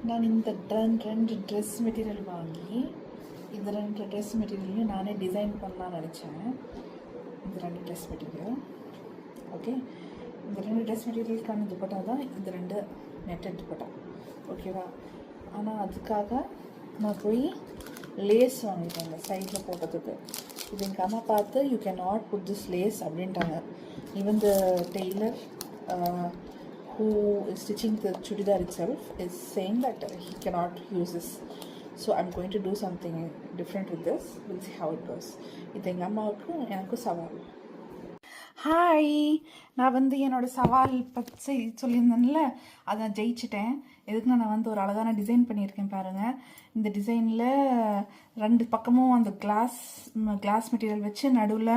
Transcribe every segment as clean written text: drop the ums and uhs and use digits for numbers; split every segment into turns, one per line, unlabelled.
நான் இந்த ரெண்டு ட்ரெஸ் மெட்டீரியல் வாங்கி இந்த ரெண்டு ட்ரெஸ் மெட்டீரியலையும் நானே டிசைன் பண்ணலாம்னு நினச்சேன். இந்த ரெண்டு ட்ரெஸ் மெட்டீரியல் ஓகே, இந்த ரெண்டு ட்ரெஸ் மெட்டீரியலுக்கான துப்பட்டா தான் இந்த ரெண்டு நெட்டட் துப்பட்டா, ஓகேவா? ஆனால் அதுக்காக நான் போய் லேஸ் வாங்கிட்டேன் இந்த சைடில் போட்டதுக்கு. இது எங்கள் அம்மா பார்த்து you can not put this lace அப்படின்ட்டாங்க. Even the tailor who is stitching the chudidar itself is saying that he cannot use this. So I'm going to do something different with this. We'll see how it goes. இது எங்கள் அம்மாவுக்கு எனக்கு சவால். Hi, நான் என்னோடய சவால் பற்றி சொல்லியிருந்தேன்ல, அதை நான் ஜெயிச்சிட்டேன். எதுக்கு நான் ஒரு அழகான டிசைன் பண்ணியிருக்கேன் பாருங்கள். இந்த டிசைனில் ரெண்டு பக்கமும் அந்த கிளாஸ் மெட்டீரியல் வச்சு நடுவில்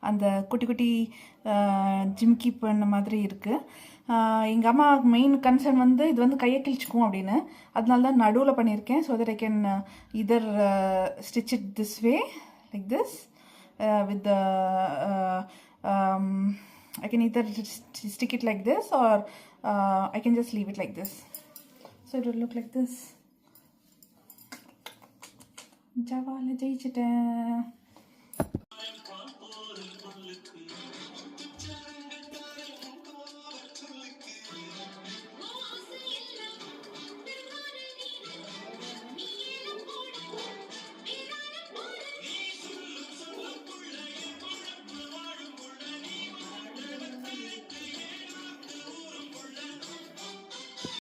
அந்த குட்டி குட்டி ஜிம்கி பண்ண மாதிரி இருக்குது. எங்கள் அம்மா மெயின் கன்சர்ன் இது கையை கிழிச்சிக்கும் அப்படின்னு, அதனால தான் நடுவில் பண்ணியிருக்கேன். ஸோ தட் ஐ கேன் இதர் stitch it this way like this with the I can either stick it like this or I can just leave it like this. So it will look like this. ஜவால ஜெயிச்சிட்டேன்.